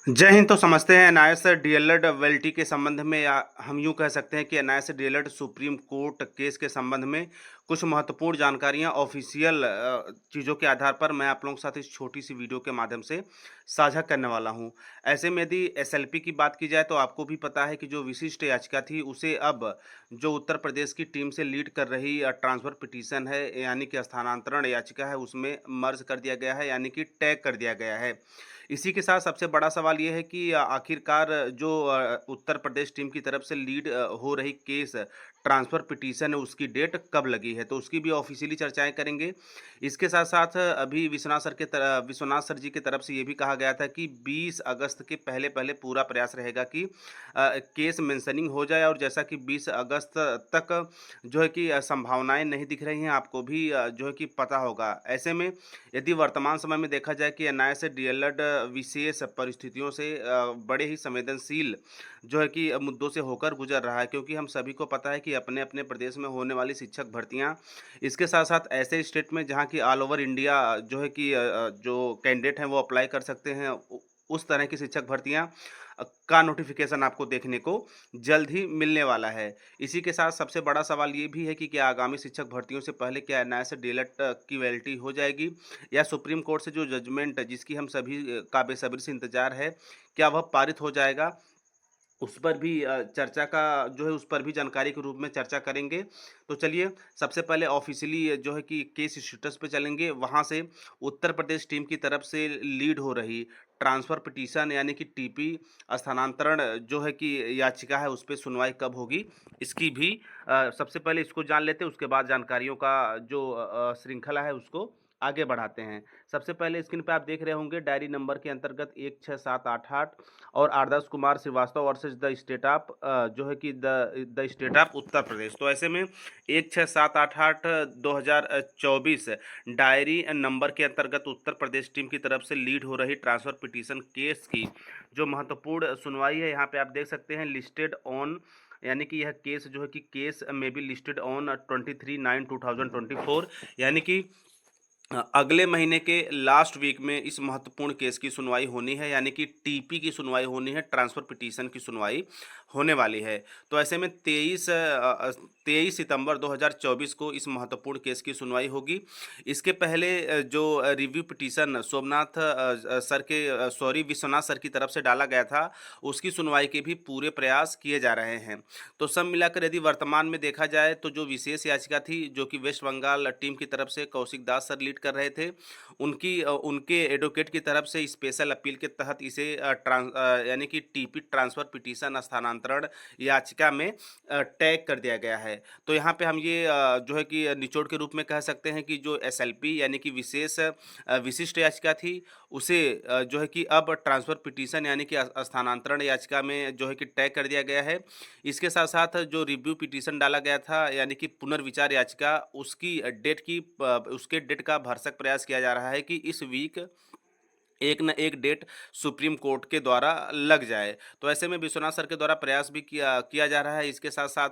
जय हिंद। तो समझते हैं एनआईएस डीएलएड वेल्टी के संबंध में, या हम यूं कह सकते हैं कि NIS DElEd supreme court case के संबंध में कुछ महत्वपूर्ण जानकारियां ऑफिशियल चीज़ों के आधार पर मैं आप लोगों के साथ इस छोटी सी वीडियो के माध्यम से साझा करने वाला हूं। ऐसे में यदि एसएलपी की बात की जाए तो आपको भी पता है कि जो विशिष्ट याचिका थी उसे अब जो उत्तर प्रदेश की टीम से लीड कर रही ट्रांसफर पिटीशन है, यानी कि स्थानांतरण याचिका है, उसमें मर्ज कर दिया गया है, यानी कि टैग कर दिया गया है। इसी के साथ सबसे बड़ा सवाल ये है कि आखिरकार जो उत्तर प्रदेश टीम की तरफ से लीड हो रही केस ट्रांसफ़र पिटीशन है, उसकी डेट कब लगी है, तो उसकी भी ऑफिशियली चर्चाएं करेंगे। इसके साथ साथ अभी विश्वनाथ सर जी की तरफ से ये भी कहा गया था कि 20 अगस्त के पहले पहले पूरा प्रयास रहेगा कि केस मेंशनिंग हो जाए, और जैसा कि 20 अगस्त तक जो है कि संभावनाएं नहीं दिख रही हैं, आपको भी जो है कि पता होगा। ऐसे में यदि वर्तमान समय में देखा जाए कि एनआईए से डीएलएड विशेष परिस्थितियों से बड़े ही संवेदनशील जो है कि मुद्दों से होकर गुजर रहा है, क्योंकि हम सभी को पता है कि अपने अपने प्रदेश में होने वाली शिक्षक भर्तियां, इसके साथ साथ ऐसे स्टेट में जहां की ऑल ओवर इंडिया जो है कि जो कैंडिडेट हैं वो अप्लाई कर सकते हैं, उस तरह की शिक्षक भर्तियां का नोटिफिकेशन आपको देखने को जल्द ही मिलने वाला है। इसी के साथ सबसे बड़ा सवाल ये भी है कि क्या आगामी शिक्षक भर्तियों से पहले क्या एनआईए से डीएलएड की वैलिडिटी हो जाएगी, या सुप्रीम कोर्ट से जो जजमेंट जिसकी हम सभी का बेसब्री से इंतजार है, क्या वह पारित हो जाएगा। उस पर भी चर्चा का जो है, उस पर भी जानकारी के रूप में चर्चा करेंगे। तो चलिए, सबसे पहले ऑफिशियली जो है कि केस स्टेटस पे चलेंगे, वहाँ से उत्तर प्रदेश टीम की तरफ से लीड हो रही ट्रांसफ़र पिटीशन यानी कि टीपी स्थानांतरण जो है कि याचिका है, उस पे सुनवाई कब होगी, इसकी भी सबसे पहले इसको जान लेते हैं, उसके बाद जानकारियों का जो श्रृंखला है उसको आगे बढ़ाते हैं। सबसे पहले स्क्रीन पे आप देख रहे होंगे डायरी नंबर के अंतर्गत 16788 और Adarsh Kumar Srivastava versus the state of जो है कि the state of Uttar Pradesh. तो ऐसे में 16788 2024 डायरी नंबर के अंतर्गत उत्तर प्रदेश टीम की तरफ से लीड हो रही ट्रांसफर पिटीशन केस की जो महत्वपूर्ण सुनवाई है, यहाँ पे आप देख सकते हैं लिस्टेड ऑन, यानी कि यह केस जो है कि केस में भी लिस्टेड ऑन 23/9/2024, यानी कि अगले महीने के लास्ट वीक में इस महत्वपूर्ण केस की सुनवाई होनी है, यानी कि टीपी की सुनवाई होनी है, ट्रांसफ़र पिटीशन की सुनवाई होने वाली है। तो ऐसे में 23 सितंबर 2024 को इस महत्वपूर्ण केस की सुनवाई होगी। इसके पहले जो रिव्यू पिटीशन सोमनाथ सर के विश्वनाथ सर की तरफ से डाला गया था, उसकी सुनवाई के भी पूरे प्रयास किए जा रहे हैं। तो सब मिलाकर यदि वर्तमान में देखा जाए तो जो विशेष याचिका थी, जो कि वेस्ट बंगाल टीम की तरफ से कौशिक दास सर लीड कर रहे थे, उनके एडवोकेट की तरफ से स्पेशल अपील के तहत इसे यानी कि टीपी ट्रांसफ़र पिटीशन स्थानांतरण याचिका में टैग कर दिया गया है। तो यहाँ पे हम ये जो है कि निचोड़ के रूप में कह सकते हैं कि जो एसएलपी यानी कि विशिष्ट याचिका थी, उसे जो है कि अब ट्रांसफ़र पिटीशन यानी कि स्थानांतरण याचिका में जो है कि टैग कर दिया गया है। इसके साथ साथ जो रिव्यू पिटीशन डाला गया था, यानी कि पुनर्विचार याचिका, उसके डेट का भरसक प्रयास किया जा रहा है कि इस वीक एक न एक डेट सुप्रीम कोर्ट के द्वारा लग जाए। तो ऐसे में विश्वनाथ सर के द्वारा प्रयास भी किया किया जा रहा है। इसके साथ साथ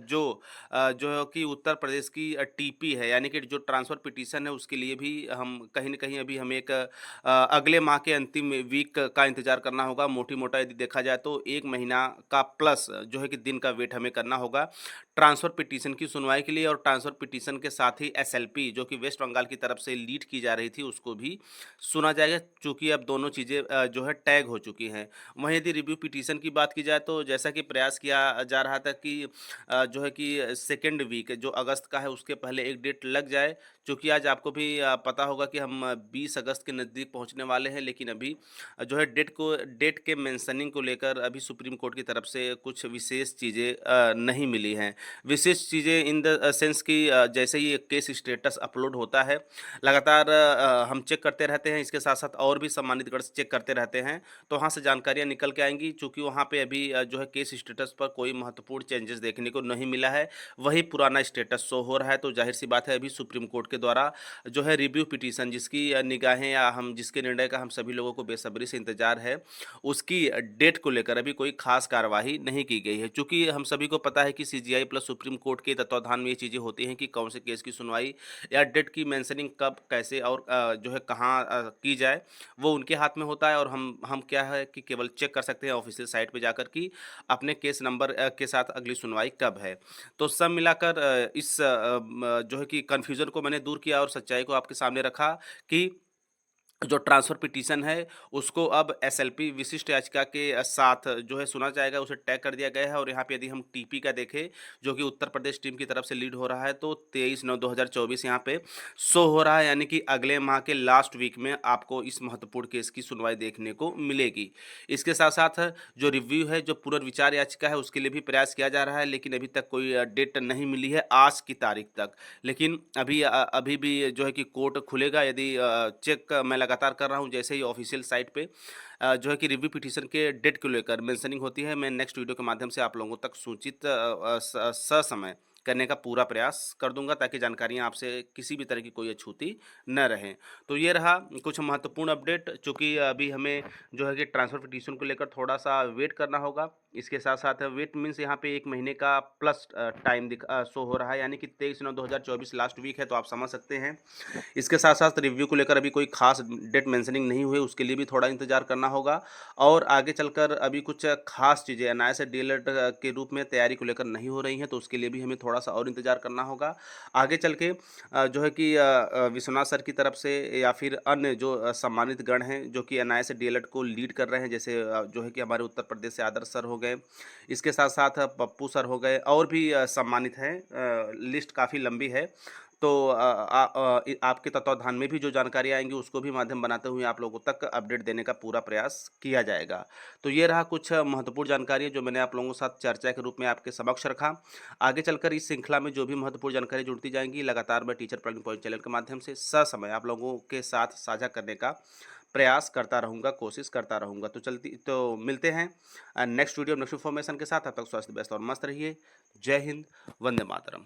जो है कि उत्तर प्रदेश की टीपी है, यानी कि जो ट्रांसफ़र पिटीशन है, उसके लिए भी हम कहीं न कहीं अभी हमें एक अगले माह के अंतिम वीक का इंतज़ार करना होगा। मोटी-मोटा यदि देखा जाए तो 1 महीना का प्लस जो है कि दिन का वेट हमें करना होगा ट्रांसफ़र पिटीशन की सुनवाई के लिए, और ट्रांसफ़र पिटीशन के साथ ही एसएलपी जो कि वेस्ट बंगाल की तरफ से लीड की जा रही थी, उसको भी सुना जाएगा, चूँकि अब दोनों चीज़ें जो है टैग हो चुकी हैं। वहीं यदि रिव्यू पिटीशन की बात की जाए तो जैसा कि प्रयास किया जा रहा था कि जो है कि सेकंड वीक जो अगस्त का है, उसके पहले एक डेट लग जाए। चूँकि आज आपको भी पता होगा कि हम 20 अगस्त के नज़दीक पहुँचने वाले हैं, लेकिन अभी जो है डेट के मेंशनिंग को लेकर अभी सुप्रीम कोर्ट की तरफ से कुछ विशेष चीज़ें नहीं मिली हैं। विशेष चीज़ें इन द सेंस कि जैसे ही केस स्टेटस अपलोड होता है, लगातार हम चेक करते रहते हैं, इसके साथ-साथ और भी सम्मानित गण चेक करते रहते हैं, तो वहाँ से जानकारियाँ निकल के आएँगी। चूँकि वहाँ पे अभी जो है केस स्टेटस पर कोई महत्वपूर्ण चेंजेस देखने को नहीं मिला है, वही पुराना स्टेटस शो हो रहा है, तो ज़ाहिर-सी बात है अभी सुप्रीम कोर्ट के द्वारा जो है रिव्यू पिटीशन जिसकी निगाहें या हम जिसके निर्णय का हम सभी लोगों को बेसब्री से इंतज़ार है, उसकी डेट को लेकर अभी कोई ख़ास कार्यवाही नहीं की गई है। चूँकि हम सभी को पता है कि CGI plus plus supreme court के तत्वाधान में ये चीज़ें होती हैं कि कौन से केस की सुनवाई या डेट की मेंशनिंग कब, कैसे और जो है कहाँ की जाए, वो उनके हाथ में होता है। और हम क्या है कि केवल चेक कर सकते हैं ऑफिशियल साइट पे जाकर कि अपने केस नंबर के साथ अगली सुनवाई कब है। तो सब मिलाकर इस जो है कि कन्फ्यूज़न को मैंने दूर किया और सच्चाई को आपके सामने रखा कि जो ट्रांसफ़र पिटीशन है, उसको अब एसएलपी विशिष्ट याचिका के साथ जो है सुना जाएगा, उसे टैग कर दिया गया है। और यहाँ पे यदि हम टीपी का देखें, जो कि उत्तर प्रदेश टीम की तरफ से लीड हो रहा है, तो 23/9/2024 यहाँ पे शो हो रहा है, यानी कि अगले माह के लास्ट वीक में आपको इस महत्वपूर्ण केस की सुनवाई देखने को मिलेगी। इसके साथ-साथ जो रिव्यू है, जो पुनर्विचार याचिका है, उसके लिए भी प्रयास किया जा रहा है, लेकिन अभी तक कोई डेट नहीं मिली है आज की तारीख तक। लेकिन अभी भी जो है कि कोर्ट खुलेगा, यदि चेक मैं लगातार कर रहा हूँ, जैसे ही ऑफिशियल साइट पे जो है कि रिव्यू पिटीशन के डेट को लेकर मेंशनिंग होती है, मैं नेक्स्ट वीडियो के माध्यम से आप लोगों तक सूचित ससमय करने का पूरा प्रयास कर दूंगा, ताकि जानकारियां आपसे किसी भी तरह की कोई अछूती न रहें। तो ये रहा कुछ महत्वपूर्ण अपडेट, चूंकि अभी हमें जो है कि ट्रांसफर पिटीशन को लेकर थोड़ा सा वेट करना होगा। इसके साथ साथ वेट मीन्स यहाँ पे 1 महीने का प्लस टाइम शो हो रहा है, यानी कि 23/9/2024 लास्ट वीक है, तो आप समझ सकते हैं। इसके साथ-साथ रिव्यू को लेकर अभी कोई ख़ास डेट मेंशनिंग नहीं हुई, उसके लिए भी थोड़ा इंतज़ार करना होगा। और आगे चलकर अभी कुछ ख़ास चीज़ें एनआईए डीएलएड के रूप में तैयारी को लेकर नहीं हो रही हैं, तो उसके लिए भी हमें थोड़ा-सा और इंतज़ार करना होगा। आगे चल के जो है कि विश्वनाथ सर की तरफ से या फिर अन्य जो सम्मानित गण हैं, जो कि एनआईए डीएलएड को लीड कर रहे हैं, जैसे जो है कि हमारे उत्तर प्रदेश से आदर्श सर हो गए, इसके साथ-साथ पप्पू सर हो गए, और भी सम्मानित हैं। लिस्ट काफ़ी लंबी है। तो आपके तत्वाधान में भी जो जानकारी आएँगी, उसको भी माध्यम बनाते हुए आप लोगों तक अपडेट देने का पूरा प्रयास किया जाएगा। तो ये रहा कुछ महत्वपूर्ण जानकारी जो मैंने आप लोगों के साथ चर्चा के रूप में आपके समक्ष रखा। आगे चलकर इस श्रृंखला में जो भी महत्वपूर्ण जानकारी जुड़ती जाएँगी, लगातार मैं टीचर प्रज्ञ पॉइंट चैनल के माध्यम से ससमय आप लोगों के साथ साझा करने का प्रयास करता रहूँगा, कोशिश करता रहूँगा। तो मिलते हैं नेक्स्ट वीडियो नेक्स्ट इन्फॉर्मेशन के साथ। तब तक स्वस्थ, व्यस्त और मस्त रहिए। जय हिंद, वंदे मातरम।